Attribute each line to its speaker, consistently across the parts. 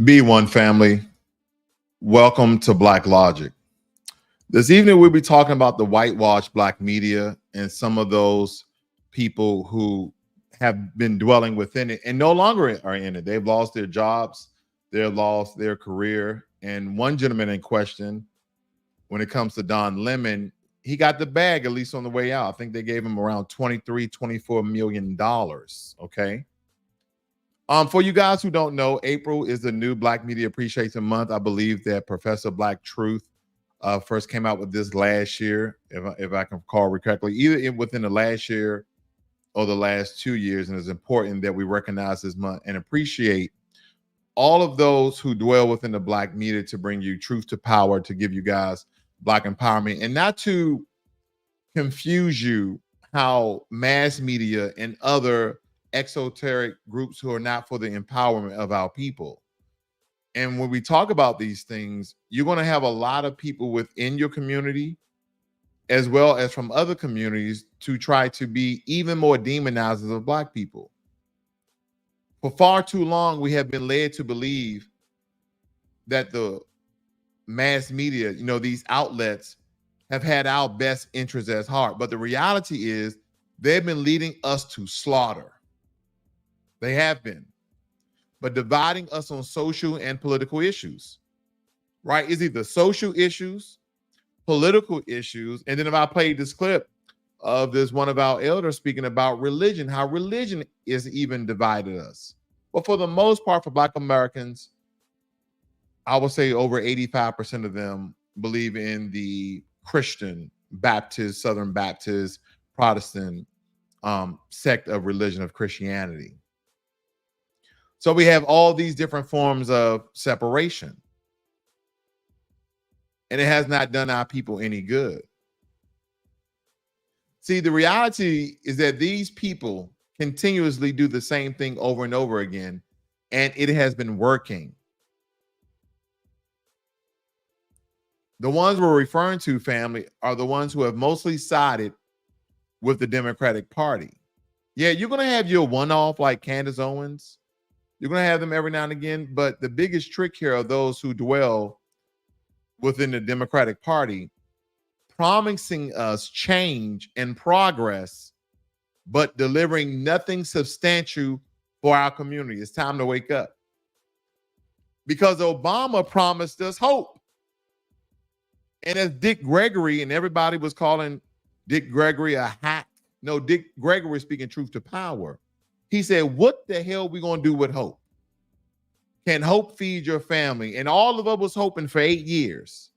Speaker 1: B1 family, welcome to Blacklogic. This evening we'll be talking about the whitewashed black media and some of those people who have been dwelling within it and no longer are in it. They've lost their jobs, they've lost their career. And one gentleman in question, when it comes to Don Lemon, he got the bag, at least on the way out. I think they gave him around $24 million. Okay. For you guys who don't know, April is the new Black Media Appreciation Month. I believe that Professor Black Truth first came out with this last year, if I can recall correctly, either within the last year or the last 2 years. And it's important that we recognize this month and appreciate all of those who dwell within the Black media to bring you truth to power, to give you guys Black empowerment, and not to confuse you how mass media and other exoteric groups who are not for the empowerment of our people. And when we talk about these things, you're going to have a lot of people within your community as well as from other communities to try to be even more demonizers of Black people. For far too long, we have been led to believe that the mass media, these outlets have had our best interests at heart. But the reality is they've been leading us to slaughter. They have been, but dividing us on social and political issues, right? It's either social issues, political issues. And then if I played this clip of this one of our elders speaking about religion, how religion is even divided us. But for the most part, for Black Americans, I would say over 85% of them believe in the Christian, Baptist, Southern Baptist, Protestant sect of religion of Christianity. So we have all these different forms of separation. And it has not done our people any good. See, the reality is that these people continuously do the same thing over and over again, and it has been working. The ones we're referring to, family, are the ones who have mostly sided with the Democratic Party. Yeah, you're going to have your one-off like Candace Owens. You're going to have them every now and again, but the biggest trick here are those who dwell within the Democratic Party, promising us change and progress, but delivering nothing substantial for our community. It's time to wake up. Because Obama promised us hope. And as Dick Gregory, and everybody was calling Dick Gregory a hack. No, Dick Gregory was speaking truth to power. He said, what the hell are we going to do with hope? Can hope feed your family? And all of us was hoping for 8 years,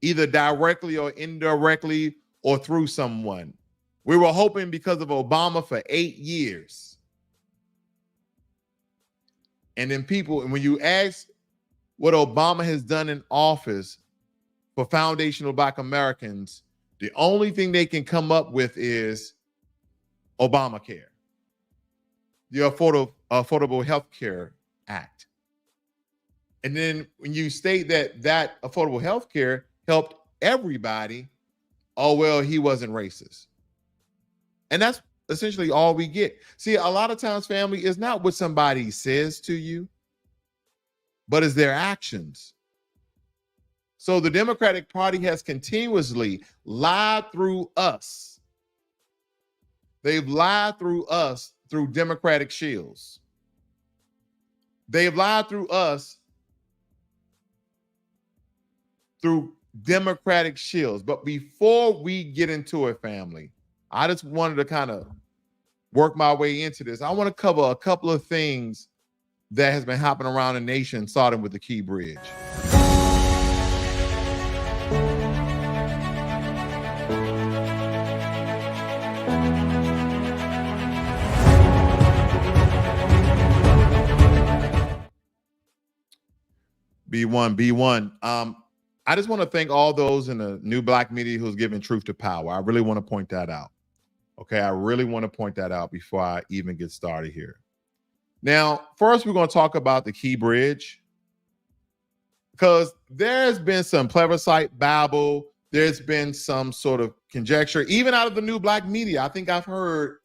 Speaker 1: either directly or indirectly or through someone. We were hoping because of Obama for 8 years. And then people, and when you ask what Obama has done in office for foundational Black Americans, the only thing they can come up with is Obamacare, the Affordable Health Care Act. And then when you state that affordable health care helped everybody, oh, well, he wasn't racist. And that's essentially all we get. See, a lot of times, family, is not what somebody says to you, but it's their actions. So the Democratic Party has continuously lied through us. They've lied through us through Democratic shields. They've lied through us through Democratic shields. But before we get into it, family, I just wanted to kind of work my way into this. I want to cover a couple of things that has been happening around the nation, starting with the Key Bridge. B1. I just want to thank all those in the new Black media who's giving truth to power. I really want to point that out. Okay, I really want to point that out before I even get started here. Now, first, we're going to talk about the Key Bridge, because there's been some plebiscite babble. There's been some sort of conjecture, even out of the new Black media. I think I've heard,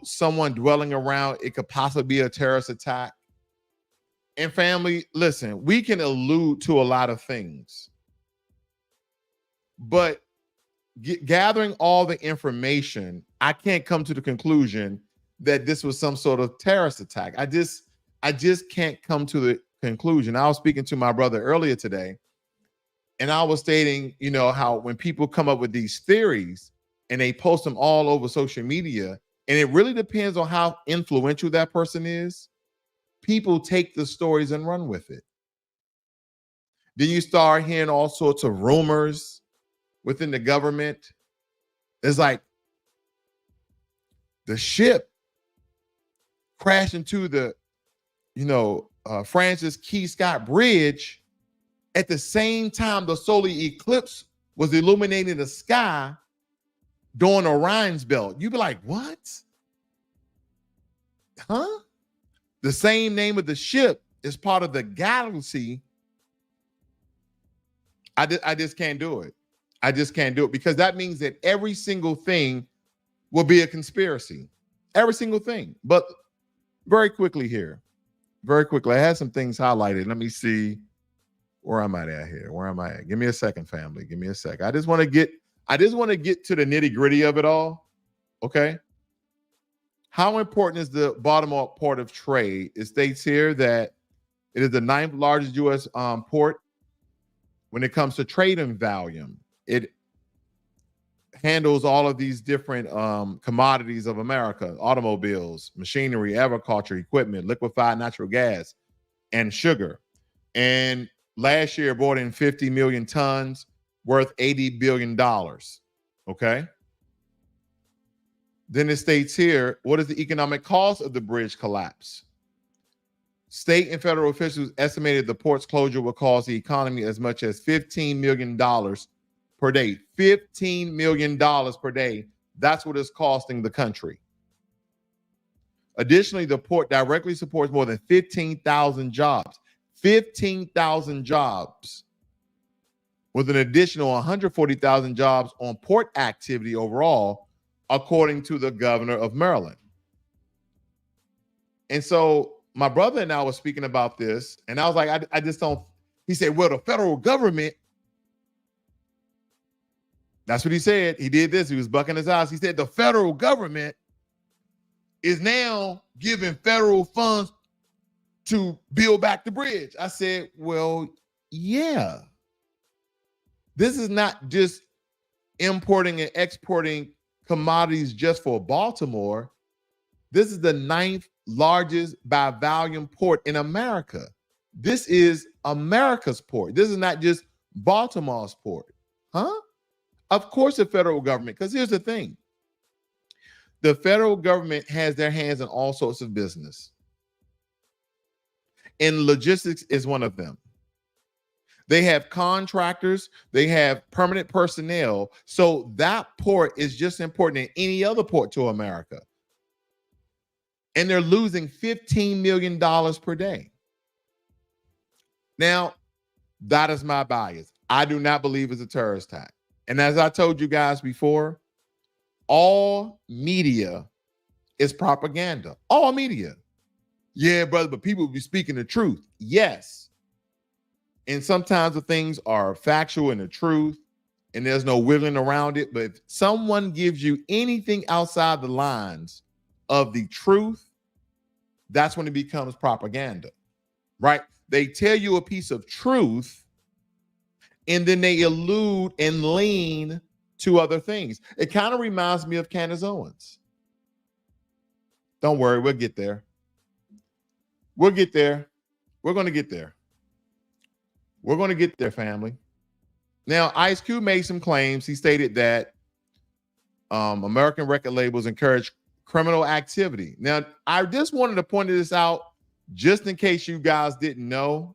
Speaker 1: someone dwelling around it could possibly be a terrorist attack. And family, listen, we can allude to a lot of things, but gathering all the information, I can't come to the conclusion that this was some sort of terrorist attack. I just can't come to the conclusion. I was speaking to my brother earlier today, and I was stating, how when people come up with these theories and they post them all over social media, and it really depends on how influential that person is, people take the stories and run with it. Then you start hearing all sorts of rumors within the government. It's like the ship crashed into the, Francis Key Scott Bridge at the same time the solar eclipse was illuminating the sky during Orion's belt. You'd be like, what? Huh? The same name of the ship is part of the galaxy. I just can't do it. I just can't do it, because that means that every single thing will be a conspiracy. Every single thing. But very quickly here. Very quickly. I had some things highlighted. Let me see. Where am I at here? Where am I at? Give me a second, family. Give me a sec. I just want to get to the nitty-gritty of it all. Okay. How important is the Baltimore port of trade? It states here that it is the 9th largest U.S. Port when it comes to trading volume. It handles all of these different commodities of America: automobiles, machinery, agriculture, equipment, liquefied natural gas, and sugar. And last year brought in 50 million tons, worth $80 billion. Okay. Then it states here, what is the economic cost of the bridge collapse? State and federal officials estimated the port's closure will cost the economy as much as $15 million per day. $15 million per day. That's what it's costing the country. Additionally, the port directly supports more than 15,000 jobs. 15,000 jobs, with an additional 140,000 jobs on port activity overall, according to the governor of Maryland. And so my brother and I was speaking about this, and I was like, I just don't. He said, well, the federal government. That's what he said. He did this. He was bucking his eyes. He said the federal government is now giving federal funds to build back the bridge. I said, well, yeah. This is not just importing and exporting commodities just for Baltimore. This is the 9th largest by volume port in America. This is America's port. This is not just Baltimore's port. Huh? Of course the federal government, because here's the thing. The federal government has their hands in all sorts of business. And logistics is one of them. They have contractors, they have permanent personnel. So that port is just important than any other port to America. And they're losing $15 million per day. Now, that is my bias. I do not believe it's a terrorist attack. And as I told you guys before, all media is propaganda. All media. Yeah, brother, but people will be speaking the truth. Yes. And sometimes the things are factual and the truth, and there's no wiggling around it. But if someone gives you anything outside the lines of the truth, that's when it becomes propaganda, right? They tell you a piece of truth, and then they allude and lean to other things. It kind of reminds me of Candace Owens. Don't worry, we'll get there. We'll get there. We're going to get there. We're going to get there, family. Now, Ice Cube made some claims. He stated that American record labels encourage criminal activity. Now, I just wanted to point this out just in case you guys didn't know.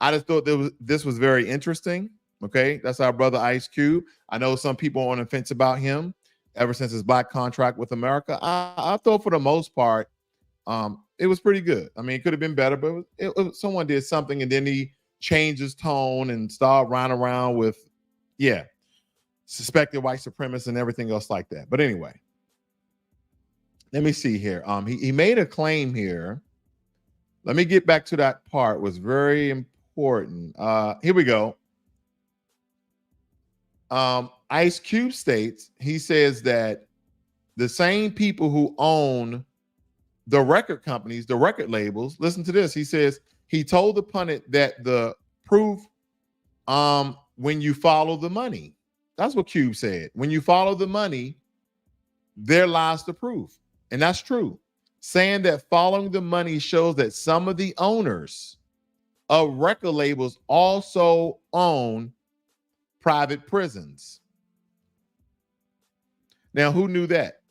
Speaker 1: I just thought this was very interesting. Okay, that's our brother Ice Cube. I know some people are on the fence about him ever since his black contract with America. I thought for the most part, it was pretty good. I mean, it could have been better, but someone did something and then he changed his tone and started running around with, suspected white supremacists and everything else like that. But anyway, let me see here. He made a claim here. Let me get back to that part. It was very important. Here we go. Ice Cube states, he says that the same people who own the record companies, the record labels, listen to this. He says he told the pundit that the proof when you follow the money. That's what Cube said. When you follow the money, there lies the proof. And that's true. Saying that following the money shows that some of the owners of record labels also own private prisons. Now, who knew that?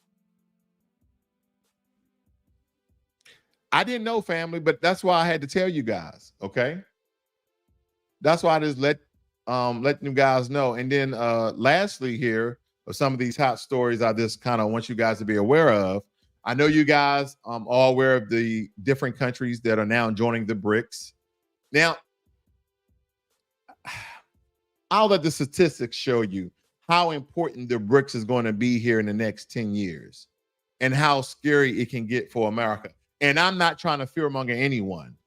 Speaker 1: I didn't know, family, but that's why I had to tell you guys, okay? That's why I just let you guys know. And then lastly here, of some of these hot stories I just kind of want you guys to be aware of. I know you guys are aware of the different countries that are now joining the BRICS. Now, I'll let the statistics show you how important the BRICS is going to be here in the next 10 years and how scary it can get for America. And I'm not trying to fearmonger anyone.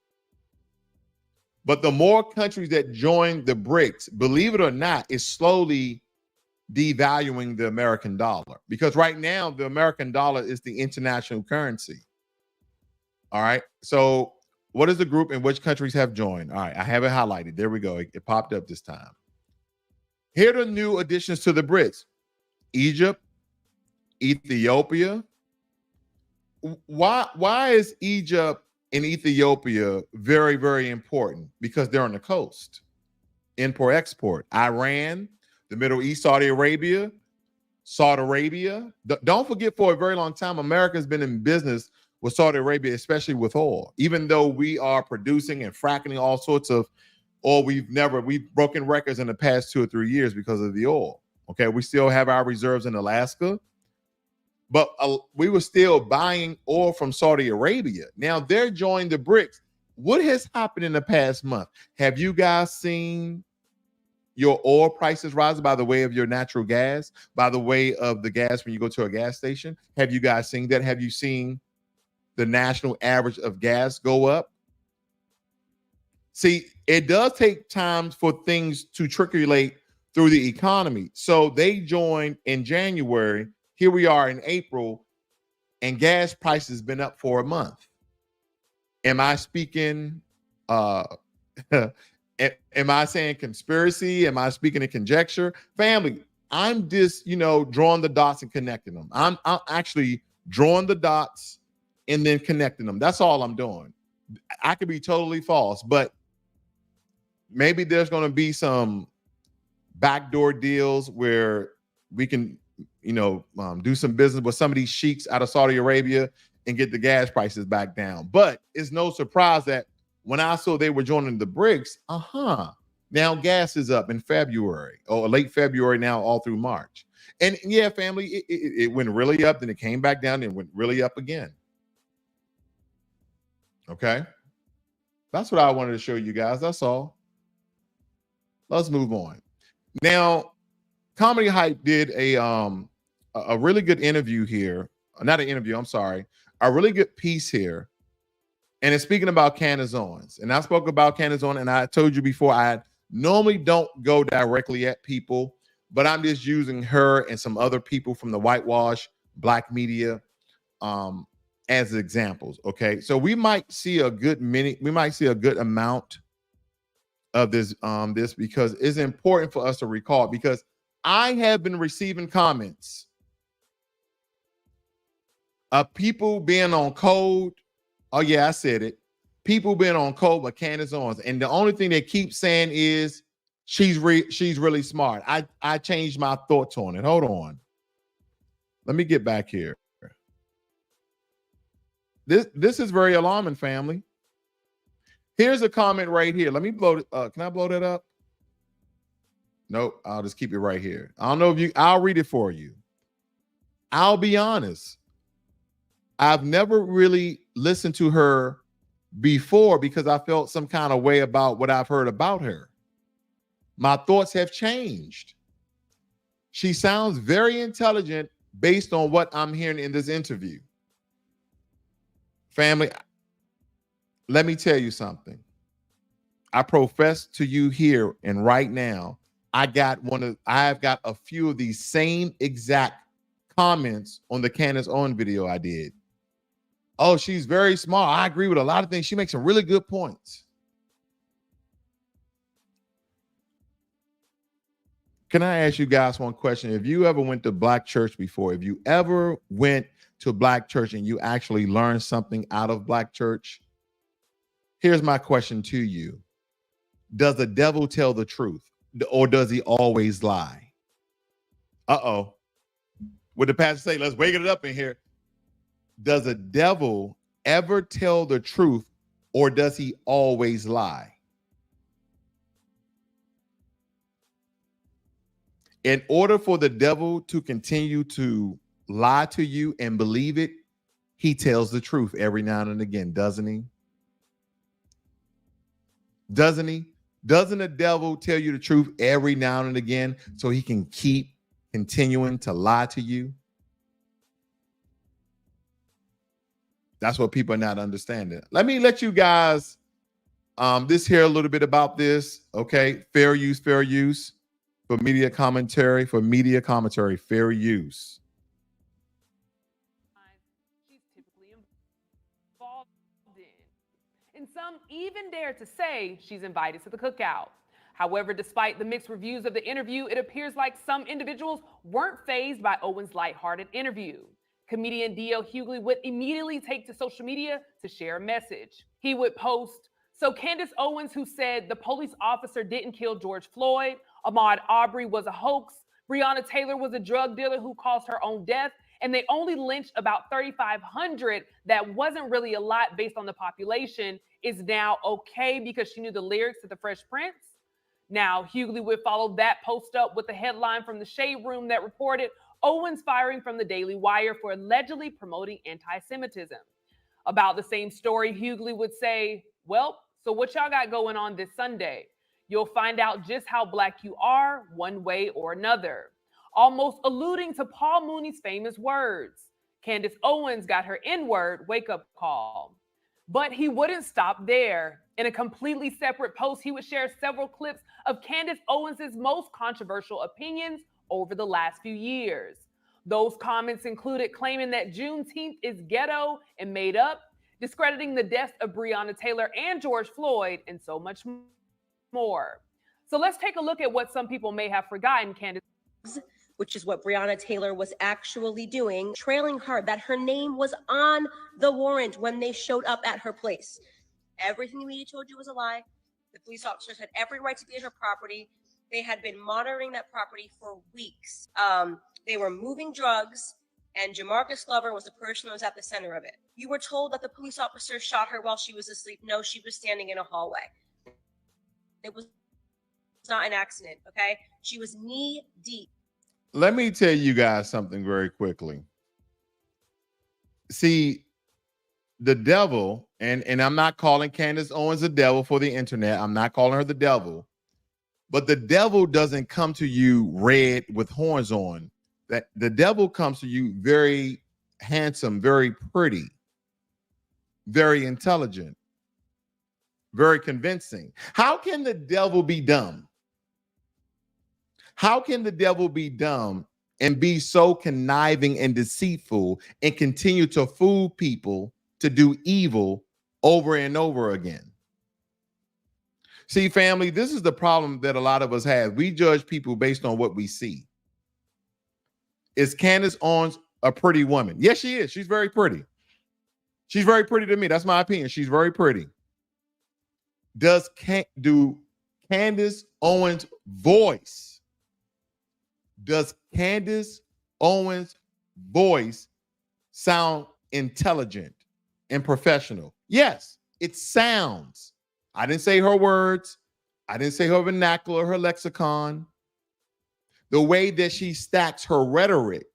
Speaker 1: But the more countries that join the BRICS, believe it or not, is slowly devaluing the American dollar. Because right now, the American dollar is the international currency. All right. So what is the group and which countries have joined? All right. I have it highlighted. There we go. It popped up this time. Here are the new additions to the BRICS. Egypt, Ethiopia. Why is Egypt and Ethiopia very, very important? Because they're on the coast. Import, export. Iran, the Middle East, Saudi Arabia. Don't forget, for a very long time, America's been in business with Saudi Arabia, especially with oil. Even though we are producing and fracking all sorts of oil, we've broken records in the past 2 or 3 years because of the oil. Okay, we still have our reserves in Alaska. But we were still buying oil from Saudi Arabia. Now they're joining the BRICS. What has happened in the past month? Have you guys seen your oil prices rise by the way of your natural gas, by the way of the gas when you go to a gas station? Have you guys seen that? Have you seen the national average of gas go up? See, it does take time for things to trickle through the economy. So they joined in January. Here we are in April, and gas prices been up for a month. Am I speaking? Am I saying conspiracy? Am I speaking in conjecture? Family, I'm just drawing the dots and connecting them. I'm actually drawing the dots and then connecting them. That's all I'm doing. I could be totally false, but maybe there's going to be some backdoor deals where we can do some business with some of these sheiks out of Saudi Arabia and get the gas prices back down. But it's no surprise that when I saw they were joining the BRICS, now gas is up in February or late February now all through March. And yeah, family, it went really up, then it came back down and went really up again. Okay. That's what I wanted to show you guys. That's all. Let's move on. Now, Comedy Hype did a really good interview here. Not an interview, I'm sorry. A really good piece here. And it's speaking about Candace Owens. And I spoke about Candace Owens, and I told you before, I normally don't go directly at people, but I'm just using her and some other people from the whitewash black media as examples. Okay. So we might see a good amount of this because it's important for us to recall, because I have been receiving comments of people being on code. Oh yeah, I said it. People being on code with Candace Owens, and the only thing they keep saying is she's really smart. I changed my thoughts on it. Hold on. Let me get back here. This is very alarming, family. Here's a comment right here. Let me blow it. Can I blow that up? Nope, I'll just keep it right here. I don't know if I'll read it for you. I'll be honest. I've never really listened to her before because I felt some kind of way about what I've heard about her. My thoughts have changed. She sounds very intelligent based on what I'm hearing in this interview. Family, Let me tell you something. I profess to you here and right now, I've got a few of these same exact comments on the Candace Owens video I did. Oh, she's very smart. I agree with a lot of things. She makes some really good points. Can I ask you guys one question? If you ever went to Black church before, if you ever went to Black church and you actually learned something out of Black church, here's my question to you. Does the devil tell the truth or does he always lie? Uh-oh. What the pastor say? Let's wake it up in here. Does the devil ever tell the truth or does he always lie? In order for the devil to continue to lie to you and believe it, he tells the truth every now and again, doesn't he? Doesn't he? Doesn't the devil tell you the truth every now and again so he can keep continuing to lie to you? That's what people are not understanding. Let me let you guys this here a little bit about this. Okay, fair use for media commentary, fair use.
Speaker 2: She's typically involved in. And some even dare to say she's invited to the cookout. However, despite the mixed reviews of the interview, it appears like some individuals weren't fazed by Owens' lighthearted interview. Comedian D.L. Hughley would immediately take to social media to share a message. He would post, "So Candace Owens, who said the police officer didn't kill George Floyd, Ahmaud Arbery was a hoax, Breonna Taylor was a drug dealer who caused her own death, and they only lynched about 3,500, that wasn't really a lot based on the population, is now okay because she knew the lyrics to the Fresh Prince?" Now, Hughley would follow that post up with a headline from the Shade Room that reported Owens firing from the Daily Wire for allegedly promoting anti-Semitism. About the same story, Hughley would say, "Well, so what y'all got going on this Sunday? You'll find out just how Black you are one way or another." Almost alluding to Paul Mooney's famous words, Candace Owens got her N-word wake-up call. But he wouldn't stop there. In a completely separate post, he would share several clips of Candace Owens' most controversial opinions over the last few years. Those comments included claiming that Juneteenth is ghetto and made up, discrediting the deaths of Breonna Taylor and George Floyd, and so much more. So let's take a look at what some people may have forgotten Candace,
Speaker 3: which is what Breonna Taylor was actually doing, trailing her, that her name was on the warrant when they showed up at her place. Everything the media told you was a lie. The police officers had every right to be at her property. They had been monitoring that property for weeks. They were moving drugs, and Jamarcus Glover was the person who was at the center of it. You were told that the police officer shot her while she was asleep. No, she was standing in a hallway. It was not an accident, okay? She was knee deep.
Speaker 1: Let me tell you guys something very quickly. See, the devil, and I'm not calling Candace Owens the devil for the internet. I'm not calling her the devil. But the devil doesn't come to you red with horns on. That the devil comes to you very handsome, very pretty, very intelligent, very convincing. How can the devil be dumb? How can the devil be dumb and be so conniving and deceitful and continue to fool people to do evil over and over again? See, family, this is the problem that a lot of us have. We judge people based on what we see. Is Candace Owens a pretty woman? Yes, she is. She's very pretty. She's very pretty to me. That's my opinion. She's very pretty. Do Candace Owens' voice, does Candace Owens' voice sound intelligent and professional? Yes, it sounds. I didn't say her words. I didn't say her vernacular, her lexicon. The way that she stacks her rhetoric.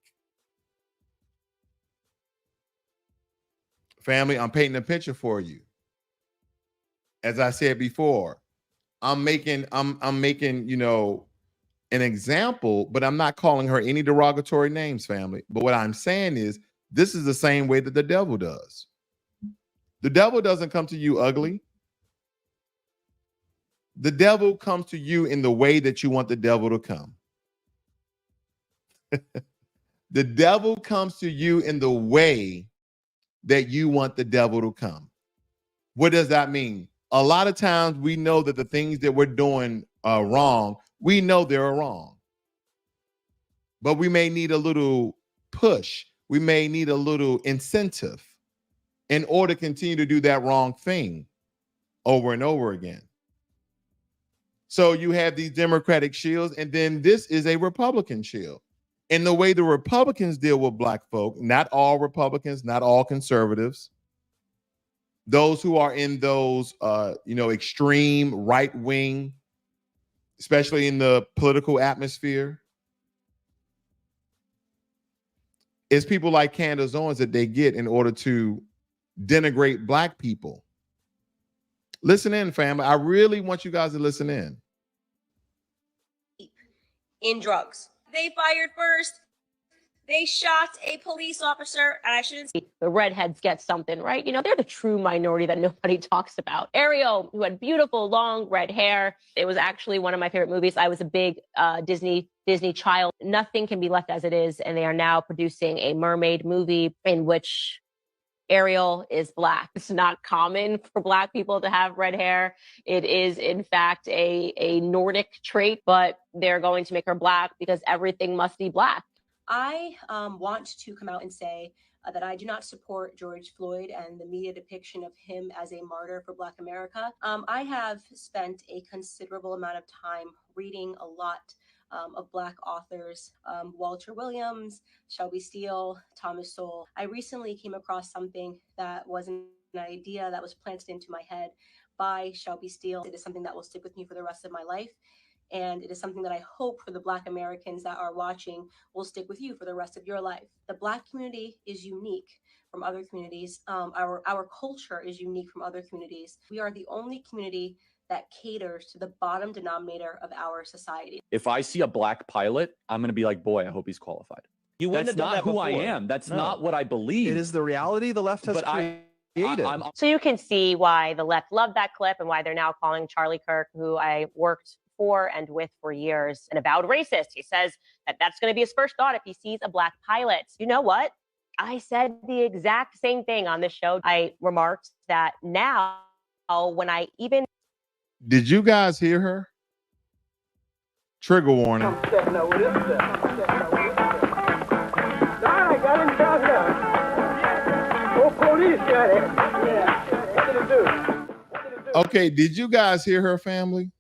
Speaker 1: Family, I'm painting a picture for you. As I said before, I'm making, you know, an example, but I'm not calling her any derogatory names, family. But what I'm saying is this is the same way that the devil does. The devil doesn't come to you ugly. The devil comes to you in the way that you want the devil to come. The devil comes to you in the way that you want the devil to come. What does that mean? A lot of times we know that the things that we're doing are wrong. We know they're wrong. But we may need a little push. We may need a little incentive in order to continue to do that wrong thing over and over again. So you have these Democratic shields, and then this is a Republican shield. And the way the Republicans deal with black folk, not all Republicans, not all conservatives, those who are in those, extreme right wing, especially in the political atmosphere, is people like Candace Owens that they get in order to denigrate black people. Listen in, family. I really want you guys to listen
Speaker 3: in drugs. They fired first. They shot a police officer, and I shouldn't say
Speaker 4: the redheads get something, right? You know, they're the true minority that nobody talks about. Ariel, who had beautiful long red hair. It was actually one of my favorite movies. I was a big Disney child. Nothing can be left as it is, and they are now producing a mermaid movie in which Ariel is black. It's not common for black people to have red hair. It is, in fact, a Nordic trait, but they're going to make her black because everything must be black.
Speaker 3: I want to come out and say that I do not support George Floyd and the media depiction of him as a martyr for Black America. I have spent a considerable amount of time reading a lot of Black authors, Walter Williams, Shelby Steele, Thomas Sowell. I recently came across something that was an idea that was planted into my head by Shelby Steele. It is something that will stick with me for the rest of my life. And it is something that I hope for the Black Americans that are watching will stick with you for the rest of your life. The Black community is unique from other communities. Our culture is unique from other communities. We are the only community that caters to the bottom denominator of our society.
Speaker 5: If I see a black pilot, I'm going to be like, boy, I hope he's qualified.
Speaker 6: You wouldn't
Speaker 5: That's
Speaker 6: have done
Speaker 5: not
Speaker 6: that
Speaker 5: who I
Speaker 6: before.
Speaker 5: am. That's
Speaker 6: No.
Speaker 5: not what I believe.
Speaker 7: It is the reality the left has
Speaker 5: But
Speaker 7: created.
Speaker 5: I'm
Speaker 4: So you can see why the left loved that clip and why they're now calling Charlie Kirk, who I worked for and with for years, an avowed racist. He says that that's going to be his first thought if he sees a black pilot. You know what? I said the exact same thing on this show. I remarked that now when I even...
Speaker 1: Did you guys hear her? Trigger warning. Okay, did you guys hear her, family?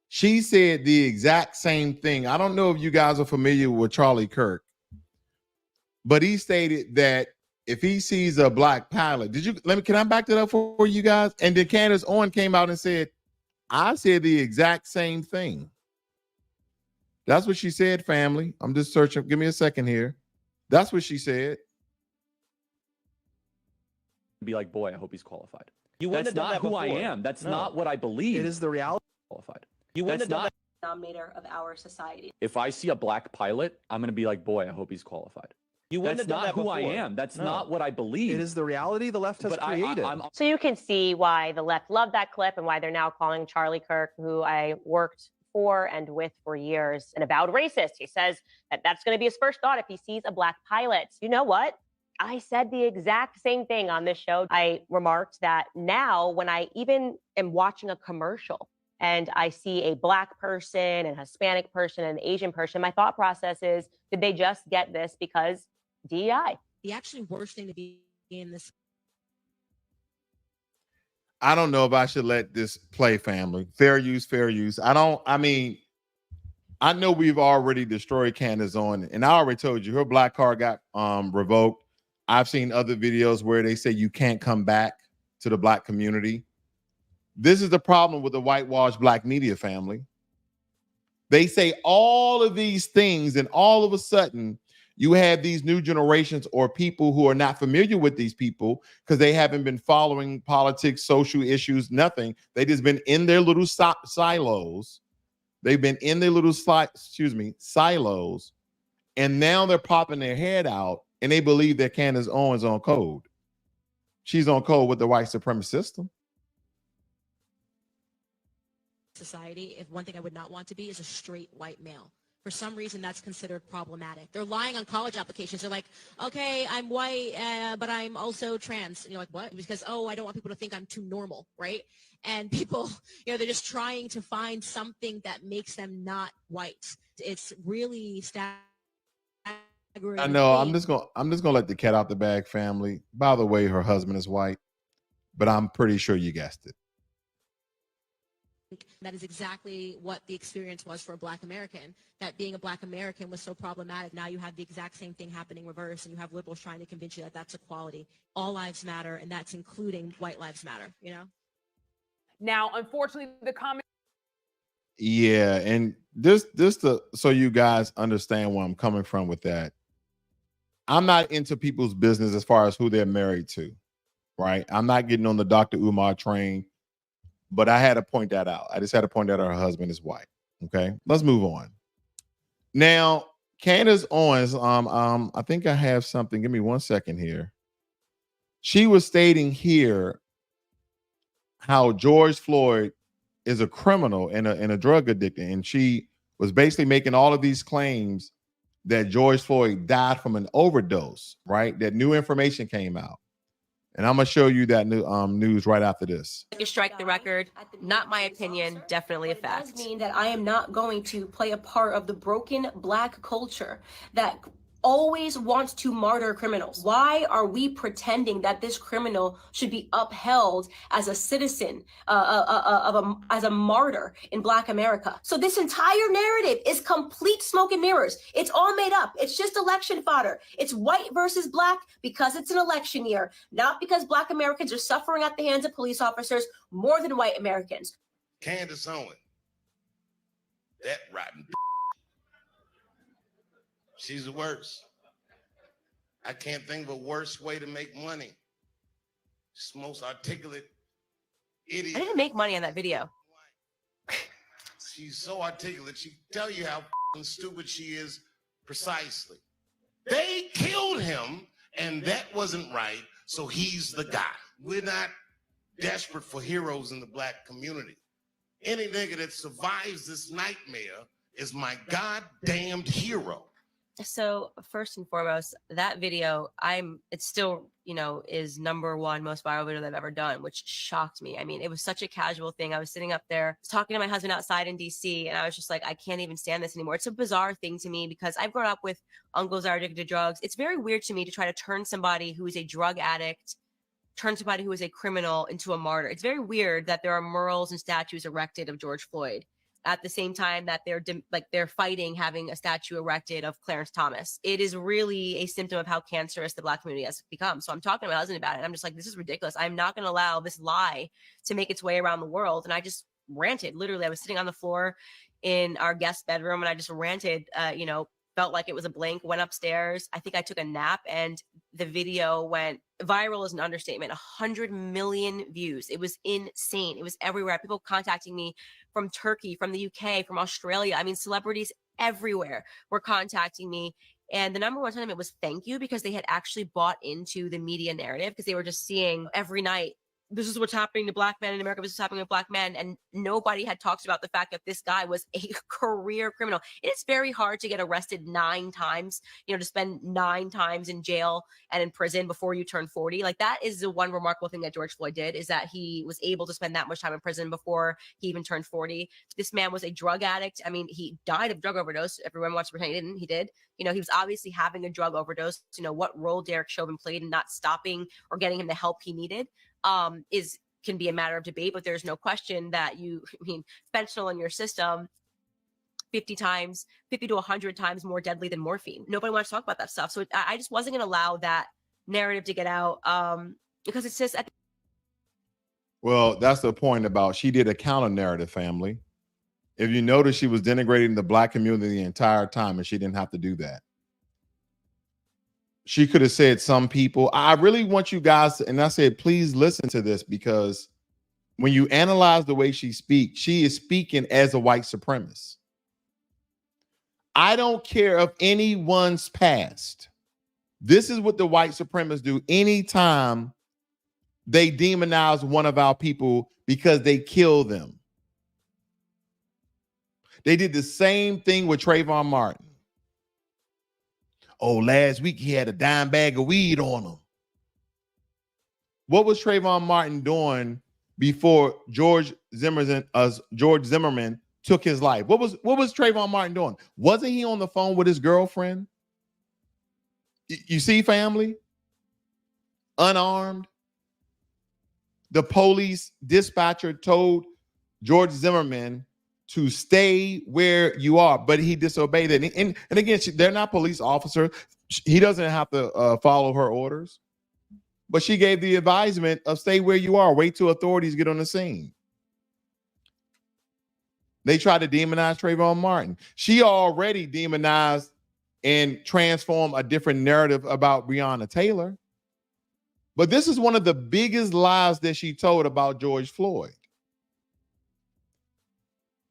Speaker 1: She said the exact same thing. I don't know if you guys are familiar with Charlie Kirk, but he stated that if he sees a black pilot, can I back that up for you guys? And then Candace Owens came out and said, I said the exact same thing. That's what she said, family. I'm just searching. Give me a second here. That's what she said.
Speaker 5: be like, boy, I hope he's qualified.
Speaker 6: You wouldn't
Speaker 5: That's
Speaker 6: have done
Speaker 5: not
Speaker 6: that
Speaker 5: who I
Speaker 6: before.
Speaker 5: am. That's
Speaker 6: No.
Speaker 5: not what I believe.
Speaker 7: It is the reality.
Speaker 5: Qualified.
Speaker 6: You wouldn't
Speaker 5: That's
Speaker 6: have done
Speaker 5: not.
Speaker 3: Denominator of our society.
Speaker 5: If I see a black pilot, I'm going to be like, boy, I hope he's qualified.
Speaker 6: You wouldn't
Speaker 5: That's
Speaker 6: have done
Speaker 5: not
Speaker 6: that
Speaker 5: who I
Speaker 6: before.
Speaker 5: am. That's
Speaker 6: No.
Speaker 5: not what I believe.
Speaker 7: It is the reality the left has
Speaker 5: But
Speaker 7: created.
Speaker 5: I'm
Speaker 4: So you can see why the left loved that clip and why they're now calling Charlie Kirk, who I worked for and with for years, an avowed racist. He says that that's going to be his first thought if he sees a black pilot. You know what? I said the exact same thing on this show. I remarked that now when I even am watching a commercial and I see a black person, and Hispanic person, and an Asian person, my thought process is, did they just get this because DEI?
Speaker 8: The actually worst thing to be in this.
Speaker 1: I don't know if I should let this play, family. Fair use, fair use. I know we've already destroyed Candace Owens, and I already told you her black card got revoked. I've seen other videos where they say you can't come back to the black community. This is the problem with the whitewashed black media, family. They say all of these things, and all of a sudden you have these new generations or people who are not familiar with these people because they haven't been following politics, social issues, nothing. They just been in their little silos. They've been in their little silos, and now they're popping their head out and they believe that Candace Owens on code. she's on code with the white supremacist system.
Speaker 8: society, if one thing I would not want to be is a straight white male. For some reason, that's considered problematic. They're lying on college applications. They're like, okay, I'm white, but I'm also trans. And you're like, what? Because, oh, I don't want people to think I'm too normal, right? And people, they're just trying to find something that makes them not white. It's really staggering.
Speaker 1: I know. I'm just gonna let the cat out the bag, family. By the way, her husband is white, but I'm pretty sure you guessed it.
Speaker 8: That is exactly what the experience was for a Black American, that being a Black American was so problematic. Now you have the exact same thing happening reverse, and you have liberals trying to convince you that that's equality. All lives matter, and that's including white lives matter,
Speaker 2: Now, unfortunately, the comment.
Speaker 1: Yeah, and so you guys understand where I'm coming from with that. I'm not into people's business as far as who they're married to, right? I'm not getting on the Dr. Umar train. But I had to point that out. I just had to point out her husband is white. Okay, let's move on. Now, Candace Owens, I think I have something. Give me 1 second here. She was stating here how George Floyd is a criminal and a drug addict, and she was basically making all of these claims that George Floyd died from an overdose. Right? That new information came out. And I'm going to show you that new news right after this.
Speaker 3: You strike the record, not my opinion, definitely a fact. It does mean that I am not going to play a part of the broken Black culture that always wants to martyr criminals. Why are we pretending that this criminal should be upheld as a citizen, as a martyr in Black America? So this entire narrative is complete smoke and mirrors. It's all made up. It's just election fodder. It's white versus Black because it's an election year, not because Black Americans are suffering at the hands of police officers more than white Americans.
Speaker 6: Candace Owens, that rotten. She's the worst. I can't think of a worse way to make money. She's the most articulate idiot.
Speaker 3: I didn't make money on that video.
Speaker 6: She's so articulate. She tell you how stupid she is precisely. They killed him, and that wasn't right, so he's the guy. We're not desperate for heroes in the Black community. Any nigga that survives this nightmare is my goddamned hero.
Speaker 3: So first and foremost, that video, it's still, is #1 most viral video that I've ever done, which shocked me. I mean, it was such a casual thing. I was sitting up there talking to my husband outside in DC, and I was just like, I can't even stand this anymore. It's a bizarre thing to me because I've grown up with uncles that are addicted to drugs. It's very weird to me to try to turn somebody who is a drug addict, turn somebody who is a criminal into a martyr. It's very weird that there are murals and statues erected of George Floyd at the same time that they're fighting having a statue erected of Clarence Thomas. It is really a symptom of how cancerous the Black community has become. So I'm talking to my husband about it, and I'm just like, this is ridiculous. I'm not going to allow this lie to make its way around the world. And I just ranted. Literally, I was sitting on the floor in our guest bedroom, and I just ranted, felt like it was a blink, went upstairs. I think I took a nap, and the video went viral is an understatement. 100 million views. It was insane. It was everywhere. People contacting me from Turkey, from the UK, from Australia. I mean, celebrities everywhere were contacting me. And the #1 sentiment was thank you, because they had actually bought into the media narrative, because they were just seeing every night, this is what's happening to Black men in America. This is happening with Black men. And nobody had talked about the fact that this guy was a career criminal. It is very hard to get arrested 9 times, to spend 9 times in jail and in prison before you turn 40. Like, that is the one remarkable thing that George Floyd did, is that he was able to spend that much time in prison before he even turned 40. This man was a drug addict. I mean, he died of drug overdose. Everyone wants to pretend he didn't. He did. He was obviously having a drug overdose. What role Derek Chauvin played in not stopping or getting him the help he needed can be a matter of debate, but there's no question that fentanyl in your system 50 to 100 times more deadly than morphine. Nobody wants to talk about that stuff. So I just wasn't going to allow that narrative to get out because it's just.
Speaker 1: Well, that's the point about she did a counter narrative, family. If you notice, she was denigrating the Black community the entire time, and she didn't have to do that. She could have said some people, I really want you guys to, and I said, please listen to this, because when you analyze the way she speaks, she is speaking as a white supremacist. I don't care of anyone's past. This is what the white supremacists do anytime they demonize one of our people because they kill them. They did the same thing with Trayvon Martin. Oh, last week he had a dime bag of weed on him. What was Trayvon Martin doing before George Zimmerman took his life? What was Trayvon Martin doing? Wasn't he on the phone with his girlfriend? You see, family? Unarmed. The police dispatcher told George Zimmerman to stay where you are, but he disobeyed it. And again, they're not police officers. He doesn't have to follow her orders. But she gave the advisement of stay where you are. Wait till authorities get on the scene. They tried to demonize Trayvon Martin. She already demonized and transformed a different narrative about Breonna Taylor. But this is one of the biggest lies that she told about George Floyd.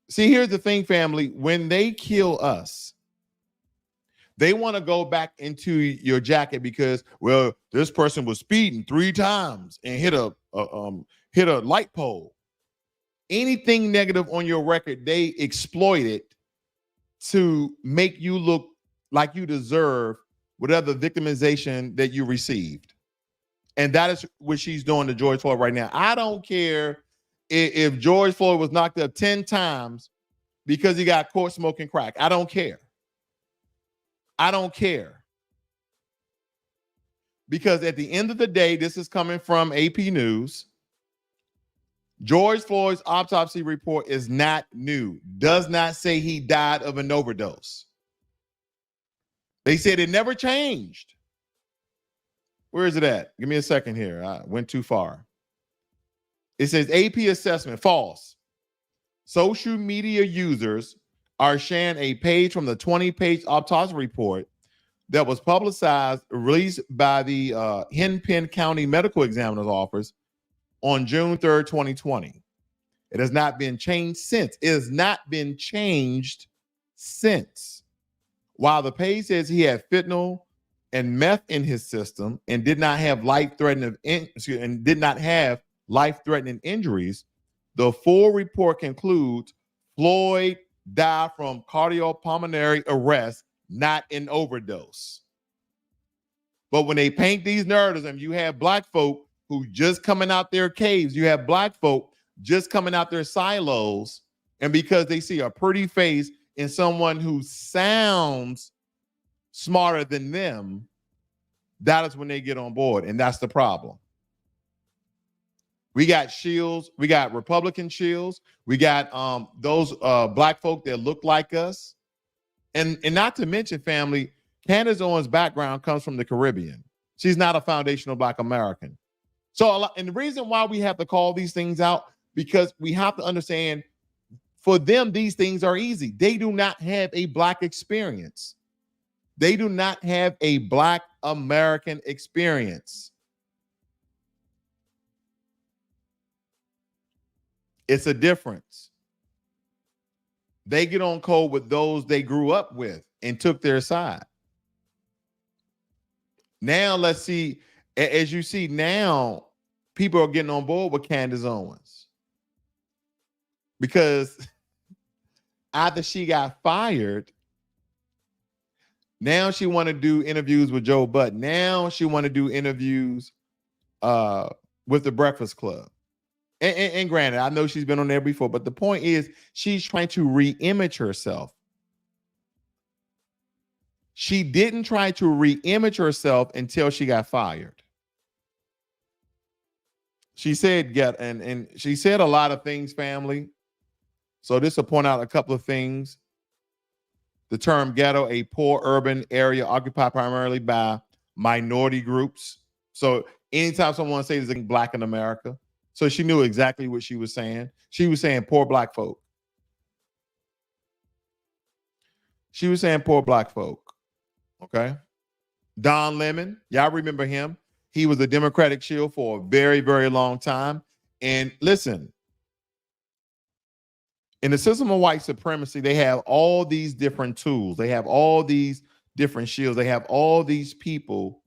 Speaker 1: See, here's the thing, family. When they kill us, they want to go back into your jacket because, well, this person was speeding 3 times and hit a light pole. Anything negative on your record, they exploit it to make you look like you deserve whatever victimization that you received. And that is what she's doing to George Floyd right now. I don't care if George Floyd was knocked up 10 times because he got caught smoking crack. I don't care. I don't care. Because at the end of the day, this is coming from AP News. George Floyd's autopsy report is not new. Does not say he died of an overdose. They said it never changed. Where is it at? Give me a second here. I went too far. It says AP assessment, false. Social media users are sharing a page from the 20-page autopsy report that was publicized, released by the Hennepin County Medical Examiner's Office on June 3rd, 2020. It has not been changed since. It has not been changed since. While the page says he had fentanyl and meth in his system and did not have life-threatening injuries, the full report concludes Floyd died from cardiopulmonary arrest, not an overdose. But when they paint these narratives, and you have black folk who just coming out their caves, you have black folk just coming out their silos, and because they see a pretty face in someone who sounds smarter than them, that is when they get on board, and that's the problem. We got shills, we got Republican shills, we got those black folk that look like us, and not to mention, family, Candace Owens' background comes from the Caribbean. She's not a foundational Black American. So, and the reason why we have to call these things out, because we have to understand, for them, these things are easy. They do not have a Black experience. They do not have a Black American experience. It's a difference. They get on code with those they grew up with and took their side. Now, let's see, as you see now, people are getting on board with Candace Owens. Because after she got fired, now she want to do interviews with Joe Budden. Now she want to do interviews with the Breakfast Club. And granted, I know she's been on there before, but the point is she's trying to re-image herself. She didn't try to re-image herself until she got fired. She said, and she said a lot of things, family. So this will point out a couple of things. The term ghetto, a poor urban area occupied primarily by minority groups. So anytime someone says they're Black in America, so she knew exactly what she was saying. She was saying poor Black folk. She was saying poor Black folk. Okay. Don Lemon, y'all remember him. He was a Democratic shield for a very, very long time. And listen, in the system of white supremacy, they have all these different tools. They have all these different shields. They have all these people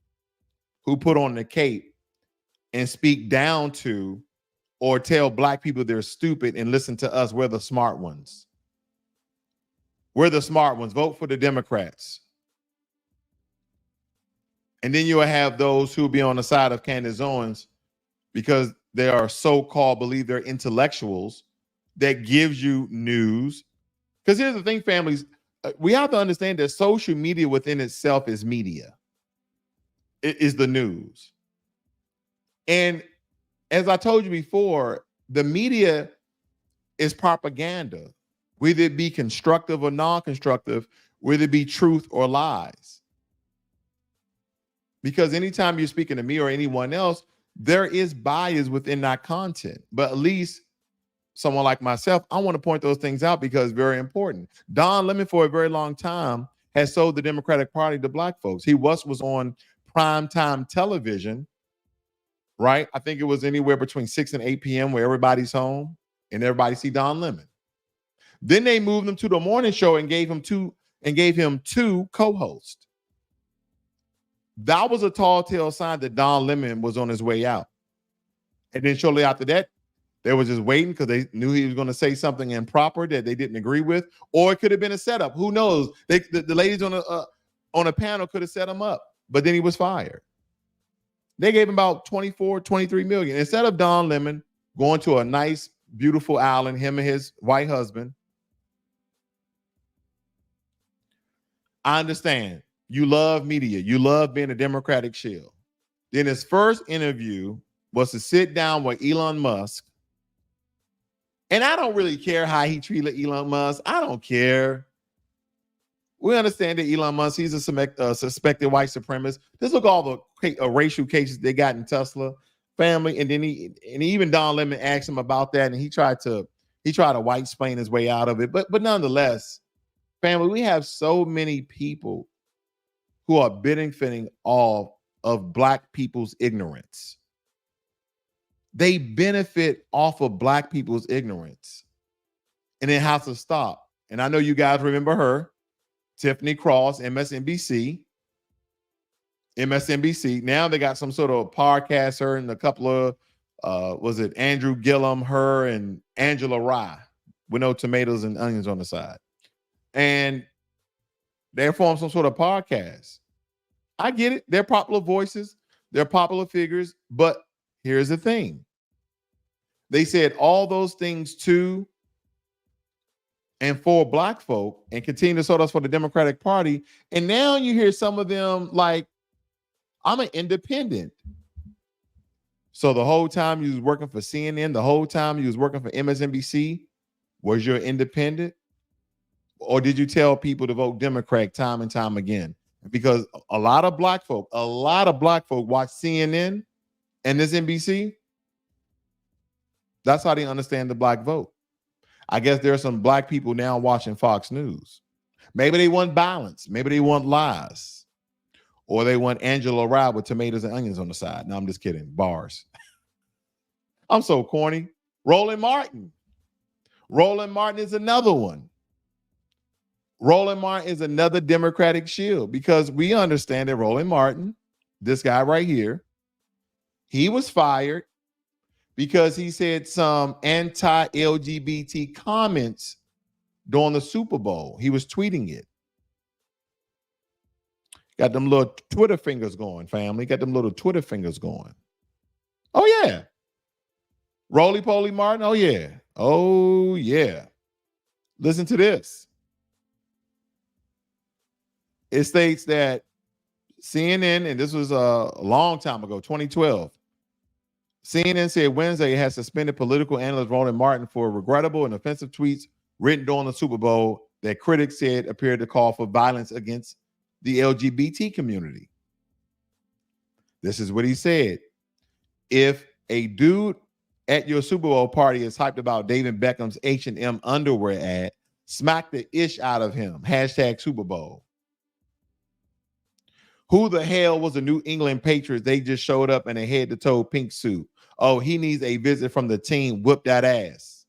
Speaker 1: who put on the cape and speak down to or tell black people they're stupid and listen to us. We're the smart ones. We're the smart ones. Vote for the Democrats. And then you'll have those who be on the side of Candace Owens because they are so-called, believe they're intellectuals, that gives you news. Because here's the thing, families, we have to understand that social media within itself is media. It is the news. And as I told you before, the media is propaganda, whether it be constructive or non-constructive, whether it be truth or lies. Because anytime you're speaking to me or anyone else, there is bias within that content. But at least someone like myself, I want to point those things out because it's very important. Don Lemon, for a very long time, has sold the Democratic Party to black folks. He was on primetime television, right? I think it was anywhere between 6 and 8 p.m. where everybody's home and everybody see Don Lemon. Then they moved him to the morning show and gave him two co-hosts. That was a tall tale sign that Don Lemon was on his way out. And then shortly after that, they were just waiting because they knew he was going to say something improper that they didn't agree with, or it could have been a setup. Who knows? The ladies on a panel could have set him up, but then he was fired. They gave him about 24, 23 million. Instead of Don Lemon going to a nice, beautiful island, him and his white husband. I understand. You love media. You love being a Democratic shield. Then his first interview was to sit down with Elon Musk. And I don't really care how he treated Elon Musk. I don't care. We understand that Elon Musk, he's a suspected white supremacist. Just look at all the racial cases they got in Tesla family. And then even Don Lemon asked him about that, and he tried to white explain his way out of it. But nonetheless, family, we have so many people who are benefiting off of black people's ignorance. They benefit off of black people's ignorance. And it has to stop. And I know you guys remember her, Tiffany Cross, MSNBC. Now they got some sort of podcast, her and a couple of, was it Andrew Gillum, her and Angela Rye, with no tomatoes and onions on the side. And they formed some sort of podcast. I get it. They're popular voices. They're popular figures. But here's the thing. They said all those things to and for black folk and continue to sort us for the Democratic Party. And now you hear some of them like, I'm an independent. So the whole time you was working for CNN, the whole time you was working for MSNBC, was you an independent? Or did you tell people to vote Democrat time and time again? Because a lot of black folk watch CNN and this NBC. That's how they understand the black vote. I guess there are some black people now watching Fox News. Maybe they want balance. Maybe they want lies. Or they want Angela Rye with tomatoes and onions on the side. No, I'm just kidding. Bars. I'm so corny. Roland Martin. Roland Martin is another one. Roland Martin is another Democratic shield because we understand that Roland Martin, this guy right here, he was fired because he said some anti-LGBT comments during the Super Bowl. He was tweeting it. Got them little Twitter fingers going, family. Got them little Twitter fingers going. Oh, yeah. Roly-poly Martin. Oh, yeah. Oh, yeah. Listen to this. It states that CNN, and this was a long time ago, 2012, CNN said Wednesday it has suspended political analyst Roland Martin for regrettable and offensive tweets written during the Super Bowl that critics said appeared to call for violence against the LGBT community. This is what he said. If a dude at your Super Bowl party is hyped about David Beckham's H&M underwear ad, smack the ish out of him. Hashtag Super Bowl. Who the hell was the New England Patriots? They just showed up in a head-to-toe pink suit. Oh, he needs a visit from the team. Whoop that ass.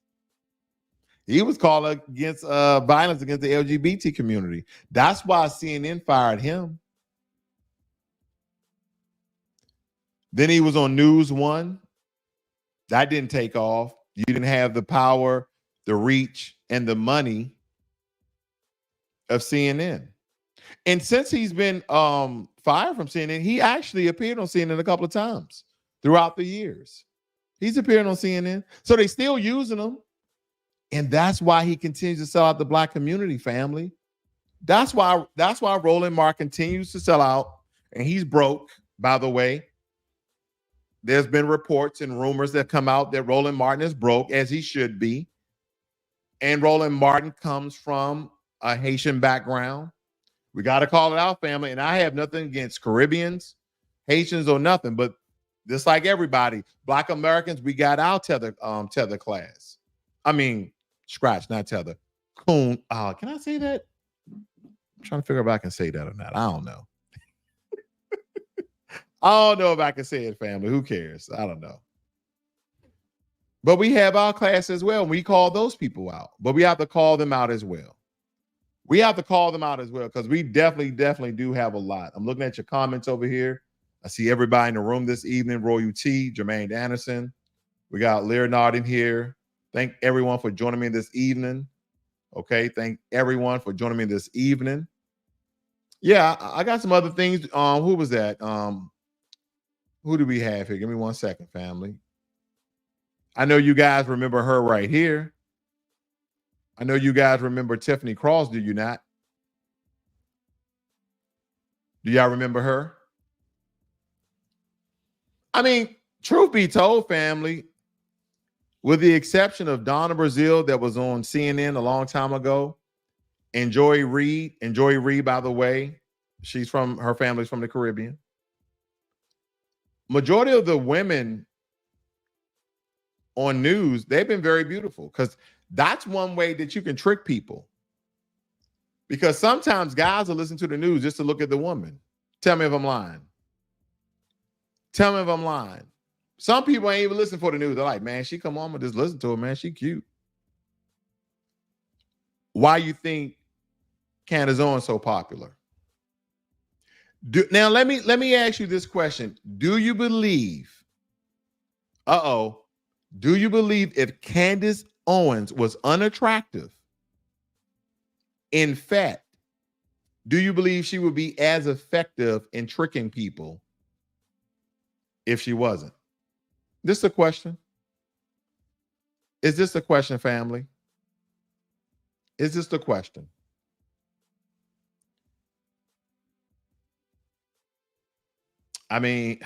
Speaker 1: He was calling against violence against the LGBT community. That's why CNN fired him. Then he was on News One. That didn't take off. You didn't have the power, the reach, and the money of CNN. And since he's been fired from CNN, he actually appeared on CNN a couple of times throughout the years. He's appearing on CNN. So they still using him. And that's why he continues to sell out the black community, family. That's why Roland Martin continues to sell out. And he's broke, by the way. There's been reports and rumors that come out that Roland Martin is broke, as he should be. And Roland Martin comes from a Haitian background. We got to call it out, family. And I have nothing against Caribbeans, Haitians, or nothing. But just like everybody, Black Americans, we got our tether class. I mean, scratch, not tether. Coon. Can I say that? I'm trying to figure out if I can say that or not. I don't know. I don't know if I can say it, family. Who cares? I don't know. But we have our class as well. We call those people out. But we have to call them out as well. We have to call them out as well because we definitely do have a lot. I'm looking at your comments over here. I see everybody in the room this evening. Roy T, Jermaine Anderson. We got Leonard in here. Thank everyone for joining me this evening. Okay, thank everyone for joining me this evening. Yeah, I got some other things. Who was that? Who do we have here? Give me 1 second, family. I know you guys remember her right here. I know you guys remember Tiffany Cross, do you not? Do y'all remember her? I mean, truth be told, family, with the exception of Donna Brazile that was on CNN a long time ago, and Joy Reid, by the way, her family's from the Caribbean. Majority of the women on news, they've been very beautiful because that's one way that you can trick people. Because sometimes guys will listen to the news just to look at the woman. Tell me if I'm lying. Tell me if I'm lying. Some people ain't even listen for the news. They're like, man, she come on, but just listen to her, man. She cute. Why you think Candace Owens so popular? Now let me ask you this question. Do you believe, do you believe if Candace Owens was unattractive, in fact, do you believe she would be as effective in tricking people if she wasn't? This is a question. Is this a question, family? Is this the question? I mean,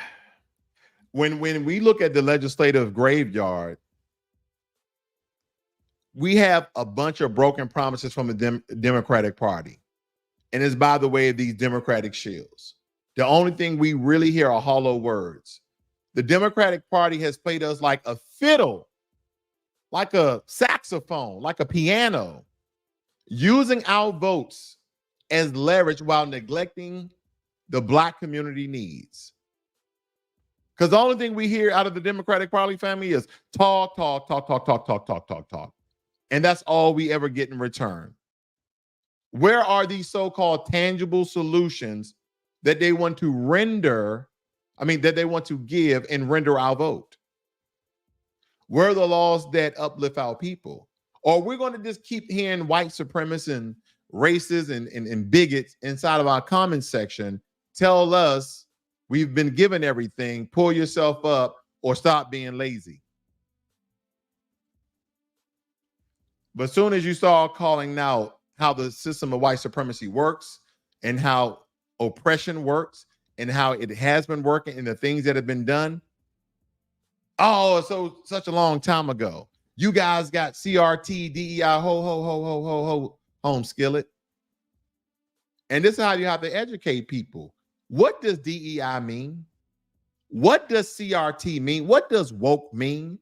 Speaker 1: when we look at the legislative graveyard, we have a bunch of broken promises from the Democratic Party. And it's by the way of these Democratic shills. The only thing we really hear are hollow words. The Democratic Party has played us like a fiddle, like a saxophone, like a piano, using our votes as leverage while neglecting the Black community needs. Because the only thing we hear out of the Democratic Party family is talk. And that's all we ever get in return. Where are these so-called tangible solutions that they want to render, that they want to give and render our vote? Where are the laws that uplift our people? Or we're going to just keep hearing white supremacists and racists and bigots inside of our comment section tell us we've been given everything, pull yourself up, or stop being lazy. But as soon as you start calling out how the system of white supremacy works and how oppression works and how it has been working and the things that have been done, such a long time ago. You guys got CRT, DEI, home skillet. And this is how you have to educate people. What does DEI mean? What does CRT mean? What does woke mean?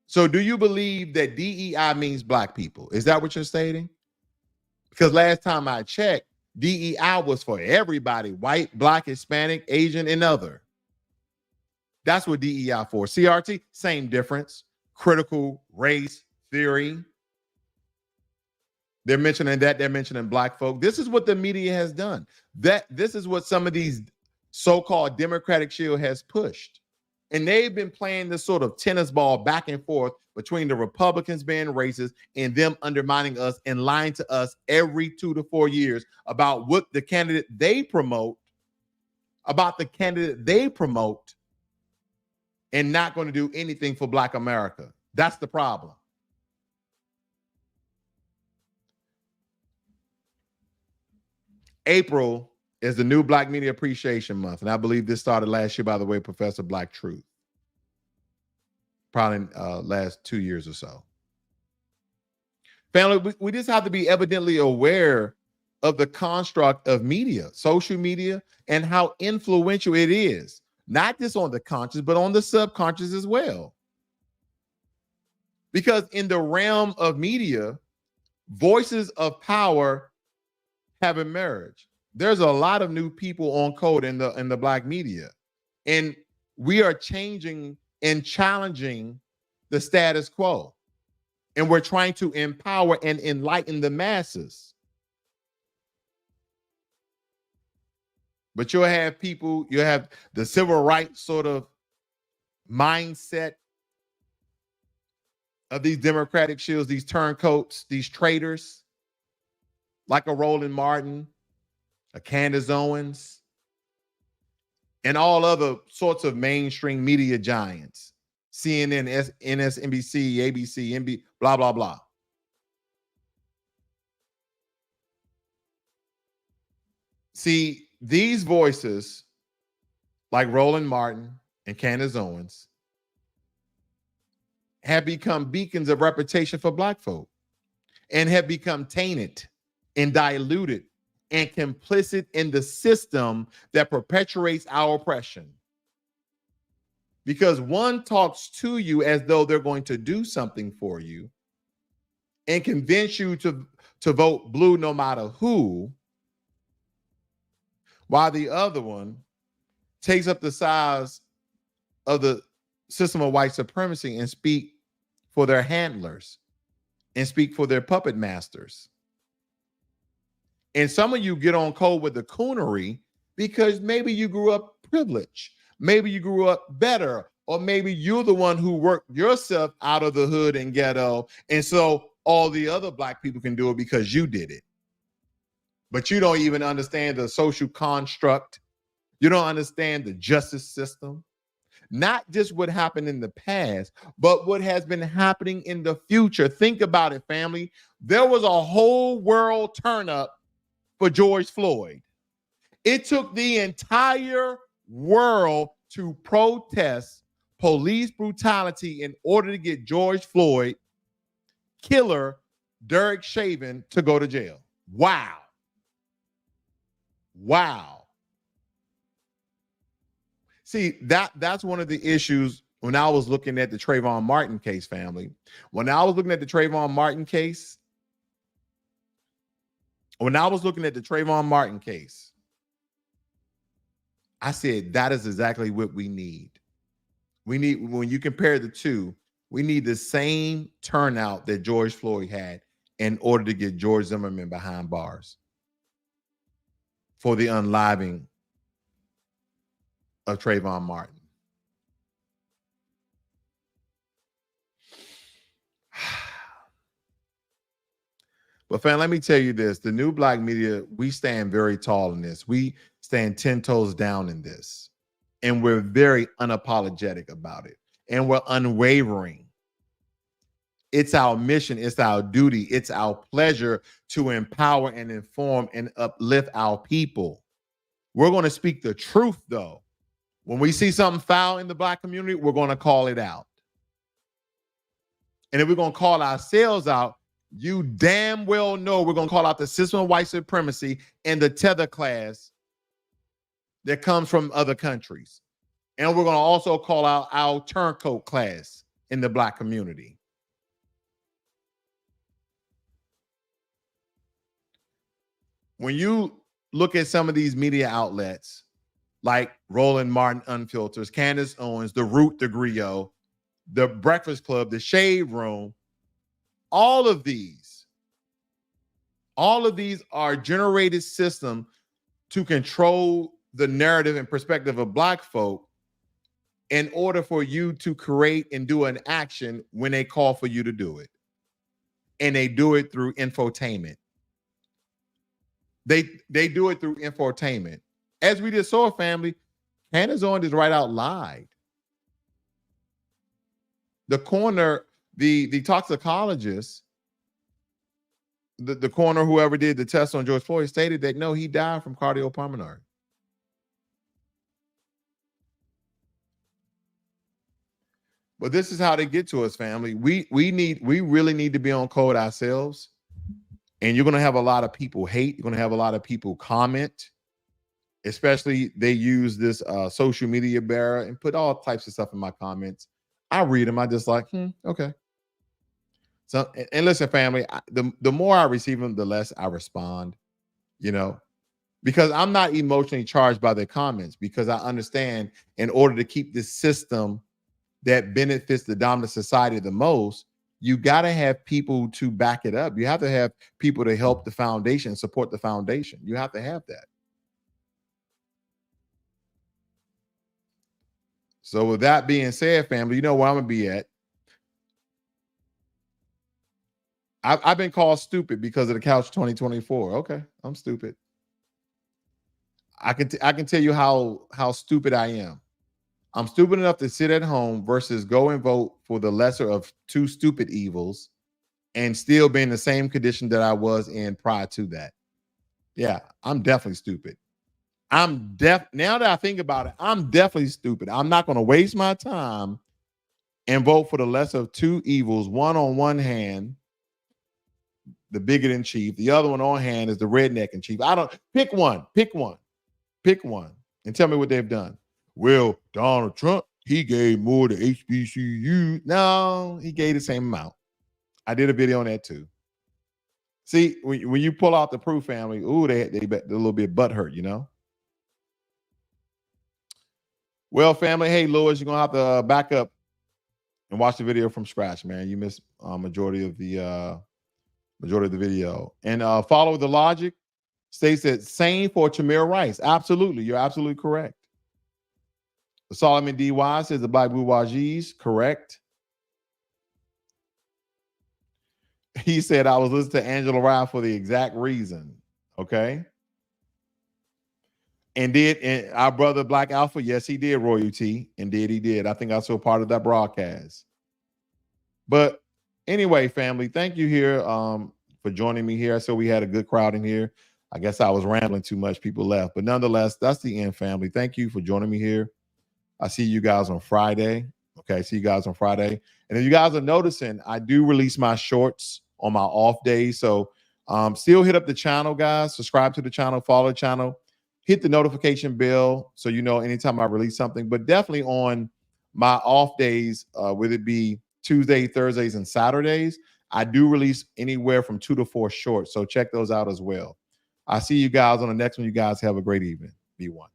Speaker 1: So do you believe that DEI means Black people? Is that what you're stating? Because last time I checked, DEI was for everybody, white, Black, Hispanic, Asian, and other. That's what DEI for. CRT, same difference. Critical race theory. They're mentioning that. They're mentioning Black folk. This is what the media has done. This is what some of these so-called Democratic Shield has pushed. And they've been playing this sort of tennis ball back and forth between the Republicans being racist and them undermining us and lying to us every 2 to 4 years about what the candidate they promote, and not going to do anything for Black America. That's the problem. April is the new Black Media Appreciation Month. And I believe this started last year, by the way, Professor Black Truth. Probably last 2 years or so. Family, we just have to be evidently aware of the construct of media, social media, and how influential it is, not just on the conscious, but on the subconscious as well. Because in the realm of media, voices of power have emerged. There's a lot of new people on code in the Black media, and we are changing and challenging the status quo, and we're trying to empower and enlighten the masses. But you'll have people, you have the civil rights sort of mindset of these Democratic shields, these turncoats, these traitors, like a Roland Martin, a Candace Owens, and all other sorts of mainstream media giants, CNN, MSNBC, ABC, NBC, blah, blah, blah. See, these voices, like Roland Martin and Candace Owens, have become beacons of reputation for Black folk and have become tainted and diluted and complicit in the system that perpetuates our oppression. Because one talks to you as though they're going to do something for you and convince you to vote blue no matter who, while the other one takes up the size of the system of white supremacy and speak for their handlers and speak for their puppet masters. And some of you get on code with the coonery because maybe you grew up privileged, maybe you grew up better, or maybe you're the one who worked yourself out of the hood and ghetto, and so all the other Black people can do it because you did it. But you don't even understand the social construct. You don't understand the justice system. Not just what happened in the past, but what has been happening in the future. Think about it, family. There was a whole world turn up for George Floyd. It took the entire world to protest police brutality in order to get George Floyd, killer Derek Chauvin, to go to jail. Wow. Wow. See, that's one of the issues when I was looking at the Trayvon Martin case, family. When I was looking at the Trayvon Martin case, I said, that is exactly what we need. We need, when you compare the two, we need the same turnout that George Floyd had in order to get George Zimmerman behind bars for the unliving of Trayvon Martin. But fam, let me tell you this, the new Black media, we stand very tall in this. We stand 10 toes down in this. And we're very unapologetic about it. And we're unwavering. It's our mission, it's our duty, it's our pleasure to empower and inform and uplift our people. We're going to speak the truth, though. When we see something foul in the Black community, we're going to call it out. And if we're going to call ourselves out, you damn well know we're going to call out the system of white supremacy and the tether class that comes from other countries. And we're going to also call out our turncoat class in the Black community. When you look at some of these media outlets, like Roland Martin Unfiltered, Candace Owens, The Root, The Griot, The Breakfast Club, The Shade Room, all of these are generated systems to control the narrative and perspective of Black folk in order for you to create and do an action when they call for you to do it. And they do it through infotainment. They do it through infotainment. As we just saw, family, Candace Owens is right out lied. The coroner, the toxicologist, the coroner, whoever did the test on George Floyd, stated that no, he died from cardiopulmonary. But this is how they get to us, family. We really need to be on code ourselves. And you're going to have a lot of people hate. You're going to have a lot of people comment. Especially they use this social media bearer and put all types of stuff in my comments. I read them. I just like, okay. So, and listen, family, the more I receive them, the less I respond, you know, because I'm not emotionally charged by their comments, because I understand in order to keep this system that benefits the dominant society the most, you got to have people to back it up. You have to have people to help the foundation, support the foundation. You have to have that. So with that being said, family, you know where I'm going to be at. I've been called stupid because of the couch 2024. Okay, I'm stupid. I can tell you how stupid I am. I'm stupid enough to sit at home versus go and vote for the lesser of two stupid evils and still be in the same condition that I was in prior to that. Yeah, I'm definitely stupid. Now that I think about it, I'm definitely stupid. I'm not going to waste my time and vote for the lesser of two evils. One on one hand, the bigot in chief. The other one on hand is the redneck in chief. Pick one, and tell me what they've done. Well, Donald Trump, he gave more to HBCU. No, he gave the same amount. I did a video on that too. See, when you pull out the proof, family, ooh, they a little bit butthurt, you know. Well, family, hey, Louis, you're gonna have to back up and watch the video from scratch, man. You missed majority of the video. And follow the logic states that same for Tamir Rice. Absolutely, you're absolutely correct. Solomon D.Y. says the Black Bourgeoisies, correct. He said, I was listening to Angela Rye for the exact reason. Okay. And our brother Black Alpha, yes, he did, royalty. Indeed, he did. I think I saw part of that broadcast. But anyway, family, thank you here for joining me here. I saw we had a good crowd in here. I guess I was rambling too much. People left. But nonetheless, that's the end, family. Thank you for joining me here. I see you guys on Friday. Okay, see you guys on Friday. And if you guys are noticing, I do release my shorts on my off days. So still hit up the channel, guys. Subscribe to the channel, follow the channel, hit the notification bell so you know anytime I release something. But definitely on my off days, whether it be Tuesday, Thursdays, and Saturdays, I do release anywhere from 2 to 4 shorts. So check those out as well. I'll see you guys on the next one. You guys have a great evening. Be one.